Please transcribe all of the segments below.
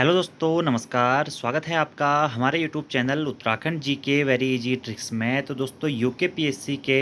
Hello दोस्तों, नमस्कार। स्वागत है आपका हमारे YouTube channel Uttarakhand GK very easy tricks में। तो दोस्तों यूके पीएससी के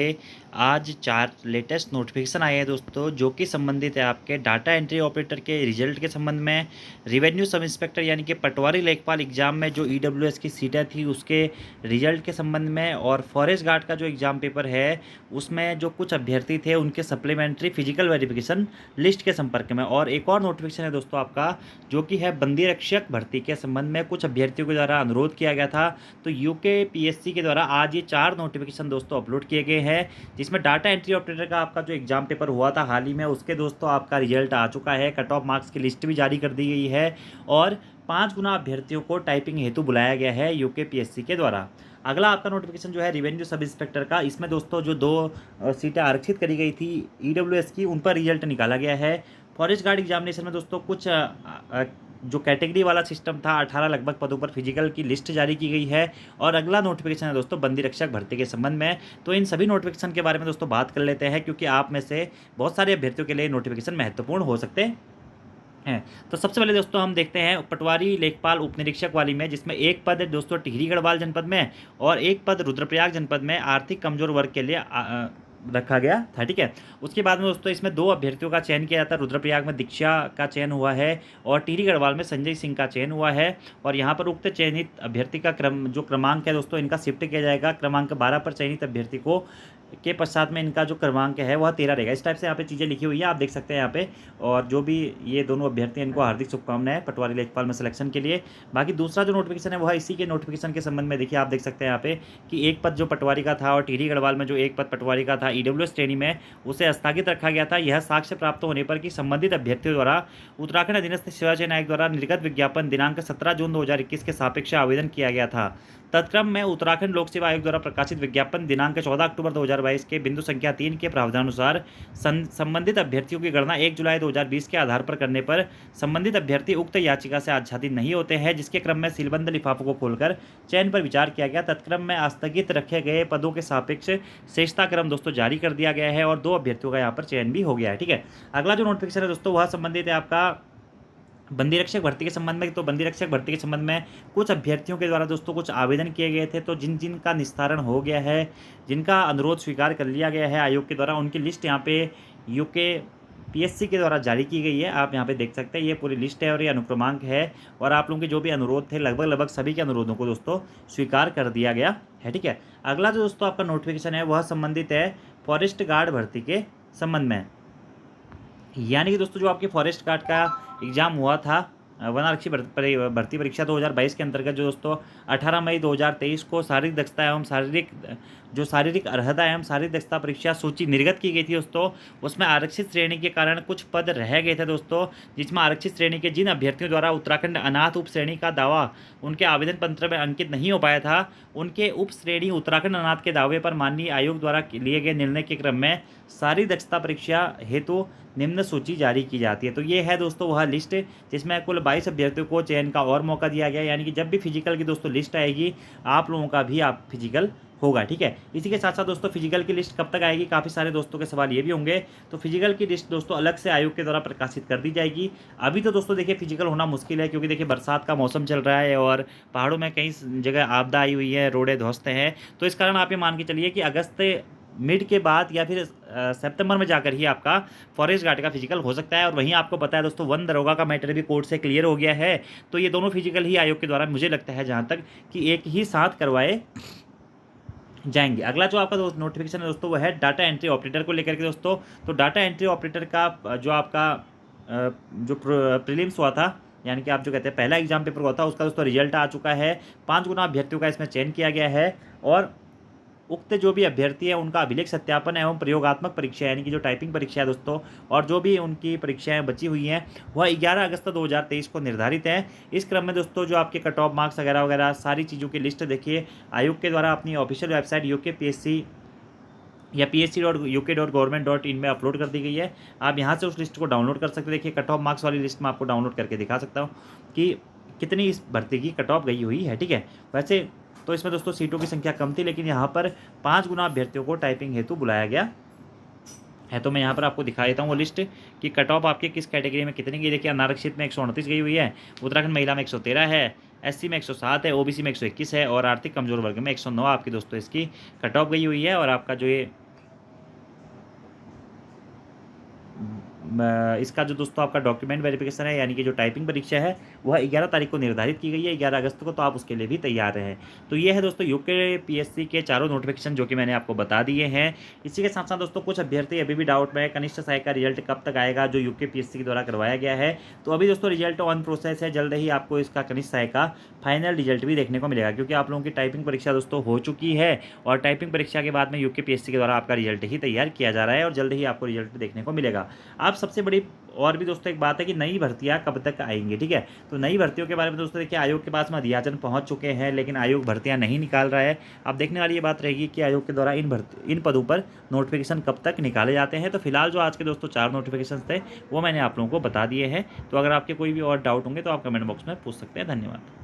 आज 4 लेटेस्ट नोटिफिकेशन आए हैं दोस्तों, जो कि संबंधित है आपके डाटा एंट्री ऑपरेटर के रिजल्ट के संबंध में, रिवेन्यू सब इंस्पेक्टर यानी कि पटवारी लेखपाल एग्जाम में जो ईडब्ल्यूएस की सीटें थी उसके रिजल्ट के संबंध में, और फॉरेस्ट गार्ड का जो एग्ज़ाम पेपर है उसमें जो कुछ अभ्यर्थी थे उनके सप्लीमेंट्री फिजिकल वेरिफिकेशन लिस्ट के संपर्क में। और एक और नोटिफिकेशन है दोस्तों आपका, जो कि है बंदी रक्षक भर्ती के संबंध में कुछ अभ्यर्थियों के द्वारा अनुरोध किया गया था। तो यूके पीएससी के द्वारा आज ये 4 नोटिफिकेशन दोस्तों अपलोड किए गए हैं, जिसमें डाटा एंट्री ऑपरेटर का आपका जो एग्जाम पेपर हुआ था हाल ही में उसके दोस्तों आपका रिजल्ट आ चुका है। कट ऑफ मार्क्स की लिस्ट भी जारी कर दी गई है और 5 गुना अभ्यर्थियों को टाइपिंग हेतु बुलाया गया है यूके पीएससी के द्वारा। अगला आपका नोटिफिकेशन जो है रिवेन्यू सब इंस्पेक्टर का, इसमें दोस्तों जो 2 सीटें आरक्षित करी गई थी ईडब्ल्यूएस की, उन पर रिजल्ट निकाला गया है। फॉरेस्ट गार्ड एग्जामिनेशन में दोस्तों कुछ जो कैटेगरी वाला सिस्टम था 18 लगभग पदों पर फिजिकल की लिस्ट जारी की गई है। और अगला नोटिफिकेशन है दोस्तों बंदी रक्षक भर्ती के संबंध में। तो इन सभी नोटिफिकेशन के बारे में दोस्तों बात कर लेते हैं, क्योंकि आप में से बहुत सारे अभ्यर्थियों के लिए नोटिफिकेशन महत्वपूर्ण हो सकते हैं। तो सबसे पहले दोस्तों हम देखते हैं पटवारी लेखपाल उपनिरीक्षक वाली में, जिसमें एक पद है दोस्तों टिहरी गढ़वाल जनपद में और एक पद रुद्रप्रयाग जनपद में आर्थिक कमजोर वर्ग के लिए रखा गया था। ठीक है, उसके बाद में दोस्तों इसमें 2 अभ्यर्थियों का चयन किया जाता है। रुद्रप्रयाग में दीक्षा का चयन हुआ है और टिहरी गढ़वाल में संजय सिंह का चयन हुआ है। और यहाँ पर उक्त चयनित अभ्यर्थी का क्रमांक है दोस्तों, इनका शिफ्ट किया जाएगा। क्रमांक 12 पर चयनित अभ्यर्थी को के पश्चात में इनका जो क्रमांक है वह 13 रहेगा। इस टाइप से यहाँ पे चीज़ें लिखी हुई है, आप देख सकते हैं यहाँ पे। और जो भी ये दोनों अभ्यर्थी हैं इनको हार्दिक शुभकामनाएं पटवारी लेखपाल में सिलेक्शन के लिए। बाकी दूसरा जो नोटिफिकेशन है वह इसी के नोटिफिकेशन के संबंध में देखिए, आप देख सकते हैं यहाँ पे कि एक पद जो पटवारी का था और टिहरी गढ़वाल में जो एक पद पटवारी का था ईडब्ल्यूएस श्रेणी में, उसे स्थगित रखा गया था। यह साक्ष्य प्राप्त होने पर कि संबंधित अभ्यर्थियों द्वारा उत्तराखंड अधीनस्थ सेवा चयन आयोग द्वारा निर्गत विज्ञापन दिनांक 17 जून 2021 के सापेक्ष आवेदन किया गया था। तत्क्रम में उत्तराखंड लोक सेवा आयोग द्वारा प्रकाशित विज्ञापन दिनांक 14 अक्टूबर 2022 के बिंदु संख्या 3 के प्रावधानुसार संबंधित अभ्यर्थियों की गणना 1 जुलाई 2020 के आधार पर करने पर संबंधित अभ्यर्थी उक्त याचिका से आच्छादित नहीं होते हैं, जिसके क्रम में सीलबंद लिफाफों को खोलकर चयन पर विचार किया गया। तत्क्रम में स्थगित रखे गए पदों के सापेक्ष शेषता क्रम दोस्तों जारी कर दिया गया है और 2 अभ्यर्थियों का यहाँ पर चयन भी हो गया है। ठीक है, अगला जो नोटिफिकेशन है दोस्तों वह संबंधित है आपका बंदी रक्षक भर्ती के संबंध में। तो बंदी रक्षक भर्ती के संबंध में कुछ अभ्यर्थियों के द्वारा दोस्तों कुछ आवेदन किए गए थे, तो जिन जिन का निस्तारण हो गया है, जिनका अनुरोध स्वीकार कर लिया गया है आयोग के द्वारा, उनकी लिस्ट यहाँ पे यूके पीएससी के द्वारा जारी की गई है। आप यहाँ पे देख सकते हैं, ये पूरी लिस्ट है और ये अनुक्रमांक है। और आप लोगों के जो भी अनुरोध थे लगभग लगभग सभी के अनुरोधों को दोस्तों स्वीकार कर दिया गया है। ठीक है, अगला जो दोस्तों आपका नोटिफिकेशन है वह संबंधित है फॉरेस्ट गार्ड भर्ती के संबंध में। यानी कि दोस्तों जो आपके फॉरेस्ट गार्ड का एग्ज़ाम हुआ था वन आरक्षी भर्ती परीक्षा 2022 के अंतर्गत, जो दोस्तों 18 मई 2023 को शारीरिक दक्षता एवं शारीरिक अर्हता एवं शारीरिक दक्षता परीक्षा सूची निर्गत की गई थी दोस्तों, उसमें आरक्षित श्रेणी के कारण कुछ पद रह गए थे दोस्तों, जिसमें आरक्षित श्रेणी के जिन अभ्यर्थियों द्वारा उत्तराखंड अनाथ उप श्रेणी का दावा उनके आवेदन पत्र में अंकित नहीं हो पाया था, उनके उप श्रेणी उत्तराखंड अनाथ के दावे पर माननीय आयोग द्वारा लिए गए निर्णय के क्रम में शारीरिक दक्षता परीक्षा हेतु निम्न सूची जारी की जाती है। तो ये है दोस्तों वह लिस्ट, जिसमें कुल 22 अभ्यर्थियों को चयन का और मौका दिया गया। यानी कि जब भी फिजिकल की दोस्तों लिस्ट आएगी आप लोगों का भी आप फिजिकल होगा। ठीक है, इसी के साथ साथ दोस्तों फिजिकल की लिस्ट कब तक आएगी, काफ़ी सारे दोस्तों के सवाल ये भी होंगे। तो फिजिकल की लिस्ट दोस्तों अलग से आयोग के द्वारा प्रकाशित कर दी जाएगी। अभी तो दोस्तों देखिए फिजिकल होना मुश्किल है, क्योंकि देखिए बरसात का मौसम चल रहा है और पहाड़ों में कई जगह आपदा आई हुई है, रोडें ध्वस्त हैं। तो इस कारण आप ये मान के चलिए कि अगस्त मिड के बाद या फिर सितंबर में जाकर ही आपका फॉरेस्ट गार्ड का फिजिकल हो सकता है। और वहीं आपको पता है दोस्तों वन दरोगा का मैटर भी कोर्ट से क्लियर हो गया है। तो ये दोनों फिजिकल ही आयोग के द्वारा मुझे लगता है जहाँ तक कि एक ही साथ करवाए जाएंगे। अगला जो आपका नोटिफिकेशन है दोस्तों वह है डाटा एंट्री ऑपरेटर को लेकर के दोस्तों। तो डाटा एंट्री ऑपरेटर का जो आपका जो प्रीलिम्स हुआ था, यानी कि आप जो कहते हैं पहला एग्जाम पेपर हुआ था, उसका दोस्तों रिजल्ट आ चुका है। 5 गुना अभ्यर्थियों का इसमें चयन किया गया है और उक्त जो भी अभ्यर्थी है उनका अभिलेख सत्यापन एवं प्रयोगात्मक परीक्षा यानी कि जो टाइपिंग परीक्षा है दोस्तों, और जो भी उनकी परीक्षाएं बची हुई हैं वह 11 अगस्त 2023 को निर्धारित है। इस क्रम में दोस्तों जो आपके कट ऑफ मार्क्स वगैरह वगैरह सारी चीज़ों की लिस्ट देखिए आयोग के द्वारा अपनी ऑफिशियल वेबसाइट यूके पीएससी या psc.uk.government.in में अपलोड कर दी गई है। आप यहाँ से उस लिस्ट को डाउनलोड कर सकते हैं। देखिए कट ऑफ मार्क्स वाली लिस्ट में आपको डाउनलोड करके दिखा सकता हूँ कि कितनी इस भर्ती की कट ऑफ गई हुई है। ठीक है, वैसे तो इसमें दोस्तों सीटों की संख्या कम थी, लेकिन यहाँ पर 5 गुना अभ्यर्थियों को टाइपिंग हेतु बुलाया गया है। तो मैं यहाँ पर आपको दिखा देता हूँ वो लिस्ट कि कट ऑफ आपके किस कैटेगरी में कितने की। देखिए अनारक्षित में 129 गई हुई है, उत्तराखंड महिला में 113 है, एससी में 107 है, ओबीसी में 121 है और आर्थिक कमजोर वर्ग में 109 आपकी दोस्तों इसकी कट ऑफ गई हुई है। और आपका जो ये इसका जो दोस्तों आपका डॉक्यूमेंट वेरिफिकेशन है यानी कि जो टाइपिंग परीक्षा है वह 11 तारीख को निर्धारित की गई है, 11 अगस्त को। तो आप उसके लिए भी तैयार रहें। तो ये है दोस्तों यूके पीएससी के चारों नोटिफिकेशन जो कि मैंने आपको बता दिए हैं। इसी के साथ साथ दोस्तों कुछ अभ्यर्थी अभी भी डाउट में है, कनिष्ठ सहायक का रिजल्ट कब तक आएगा जो यूके पीएससी के द्वारा करवाया गया है। तो अभी दोस्तों रिजल्ट ऑन प्रोसेस है, जल्द ही आपको इसका कनिष्ठ सहायक का फाइनल रिजल्ट भी देखने को मिलेगा, क्योंकि आप लोगों की टाइपिंग परीक्षा दोस्तों हो चुकी है और टाइपिंग परीक्षा के बाद में यूके पीएससी के द्वारा आपका रिजल्ट ही तैयार किया जा रहा है और जल्द ही आपको रिजल्ट देखने को मिलेगा। आप सबसे बड़ी और भी दोस्तों एक बात है कि नई भर्तियां कब तक आएंगी, ठीक है। तो नई भर्तियों के बारे में दोस्तों देखिए आयोग के पास में अध्याचन पहुंच चुके हैं, लेकिन आयोग भर्तियां नहीं निकाल रहा है। अब देखने वाली ये बात रहेगी कि आयोग के द्वारा इन पदों पर नोटिफिकेशन कब तक निकाले जाते हैं। तो फिलहाल जो आज के दोस्तों 4 नोटिफिकेशन थे वो मैंने आप लोगों को बता दिए हैं। तो अगर आपके कोई भी और डाउट होंगे तो आप कमेंट बॉक्स में पूछ सकते हैं। धन्यवाद।